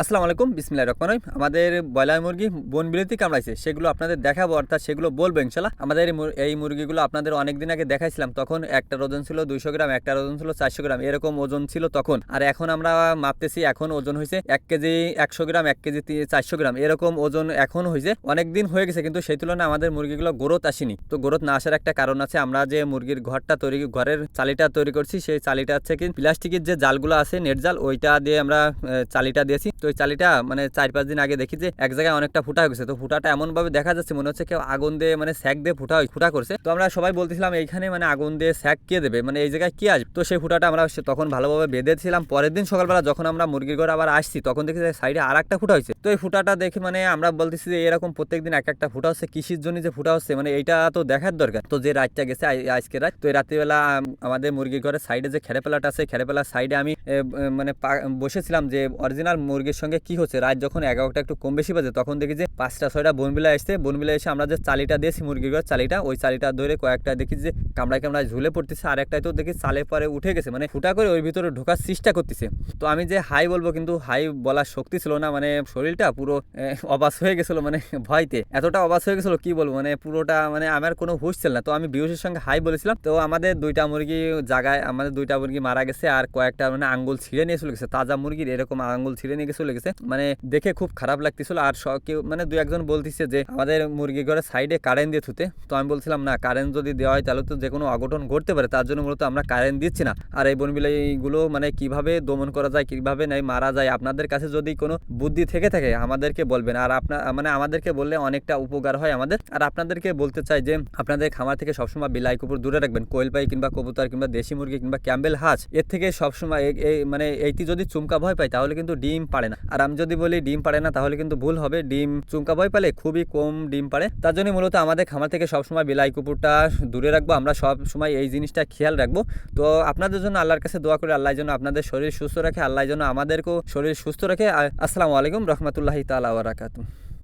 আসসালামু আলাইকুম, বিসমিল্লাহির রহমানির রহিম। আমাদের ব্রয়লার মুরগি বনবিড়িতে কামড়াইছে, সেগুলো আপনাদের দেখাবো, অর্থাৎ সেগুলো বলবো ইনশাল্লাহ। আমাদের এই মুরগিগুলো আপনাদের অনেকদিন আগে দেখাইছিলাম। তখন একটা ওজন ছিল 200 গ্রাম, একটা ওজন ছিল 400 গ্রাম, এরকম ওজন ছিল তখন। আর এখন আমরা মাপতেছি, এখন ওজন হয়েছে 1 কেজি 100 গ্রাম, 1 কেজি 400 গ্রাম, এরকম ওজন এখন হয়েছে। অনেকদিন হয়ে গেছে, কিন্তু সেই তুলনায় আমাদের মুরগিগুলো গ্রোথ আসেনি। তো গ্রোথ না আসার একটা কারণ আছে। আমরা যে মুরগির ঘরের চালিটা তৈরি করছি, সেই চালিটা হচ্ছে কি প্লাস্টিকের যে জালগুলো আছে, নেট জাল, ওইটা দিয়ে আমরা চালিটা দিয়েছি। তো এই চালিটা মানে 4-5 দিন আগে দেখি যে এক জায়গায় অনেকটা ফুটা হয়ে গেছে। তো ফুটাটা এমন ভাবে দেখা যাচ্ছে, মনে হচ্ছে কেউ আগুন দিয়ে মানে স্যাক দিয়ে ফুটা করছে। তো আমরা সবাই বলতেছিলাম এইখানে মানে আগুন দিয়ে স্যাক কে দেবে, মানে এই জায়গায় কি আসবে। তো সেই ফুটাটা আমরা তখন ভালোভাবে বেঁধেছিলাম। পরের দিন সকালবেলা যখন আমরা মুরগির ঘরে আবার আসছি, তখন দেখি যে সাইডে আর একটা ফুটা হয়েছে। তো এই ফুটাটা দেখে মানে আমরা বলতেছি যে এরকম প্রত্যেকদিন এক একটা ফুটা হচ্ছে, কৃষির জন্য যে ফুটা হচ্ছে, মানে এইটা তো দেখার দরকার। তো যে রাতটা গেছে আজকে রাত, তো এই রাত্রিবেলা আমাদের মুরগির ঘরের সাইডে যে খেড়েপেলাটা আছে, খেড়েপেলার সাইডে আমি মানে বসেছিলাম যে অরিজিনাল মুরগির সঙ্গে কি হচ্ছে। রাত যখন 11টা একটু কম বেশি বাজে, তখন দেখি যে 5টা-6টা বনবিলা এসে আমরা যে চালিটা দিয়েছি মুরগির ঘর চালিটা, ওই চালিটা ধরে কয়েকটা দেখি যে কামড়ায় ঝুলে পড়তেছে, আর একটাই তো দেখি চালে পরে উঠে গেছে, মানে ফুটা করে ওই ভিতরে ঢোকার চেষ্টা করতেছে। তো আমি যে হাই বলবো, কিন্তু হাই বলার শক্তি ছিল না, মানে শরীরটা পুরো অবাস হয়ে গেছিল, মানে ভয়তে এতটা অবাস হয়ে গেছিল কি বলবো, মানে পুরোটা মানে আমার কোনো হুঁশ ছিল না। তো আমি বিহুশের সঙ্গে হাই বলেছিলাম। তো আমাদের দুইটা মুরগি মারা গেছে, আর কয়েকটা মানে আঙ্গুল ছিঁড়ে নিয়ে চলে গেছে। তাজা মুরগির এরকম আঙ্গুল ছিঁড়ে নিয়ে চলে গেছে, মানে দেখে খুব খারাপ লাগতেছিল। আর কেউ মানে 2-1 জন বলতেছে যে আমাদের মুরগি ঘরের সাইডে কারেন্ট দিয়ে থুতে। তো আমি বলছিলাম না, কারেন্ট যদি দেওয়া হয় তাহলে তো যে কোনো অঘটন ঘটতে পারে, তার জন্য মূলত আমরা কারেন্ট দিচ্ছি না। আর এই বনবিলাইগুলো মানে কিভাবে দমন করা যায়, কিভাবে নাই মারা যায়, আপনাদের কাছে যদি কোনো বুদ্ধি থেকে থাকে আমাদেরকে বলবেন। আর মানে আমাদেরকে বললে অনেকটা উপকার হয় আমাদের। আর আপনাদেরকে বলতে চাই যে আপনাদের খামার থেকে সবসময় বিলাই কুকুর দূরে রাখবেন। কোয়েল পাখি কিংবা কবুতর কিংবা দেশি মুরগি কিংবা ক্যাম্বেল হাঁস, এর থেকে সবসময় মানে এইটি যদি চুমকা ভয় পায় তাহলে কিন্তু ডিম পারে না। আর আমি যদি বলি ডিম পারে না, তাহলে কিন্তু ভুল হবে। ডিম চুমকা ভয় পেলে খুবই কম ডিম পারে। তার জন্য মূলত আমাদের খামার থেকে সবসময় বিলাই কুকুরটা দূরে রাখবো। আমরা সব সময় এই জিনিসটা খেয়াল রাখবো। তো আপনাদের জন্য আল্লাহর কাছে দোয়া করে, আল্লাহ যেন আপনাদের শরীর সুস্থ রাখে, আল্লাহ যেন আমাদেরকেও শরীর সুস্থ রাখে। আসসালামু আলাইকুম রহমতুল্লাহি তাআলা ওয়া বারাকাতুহু।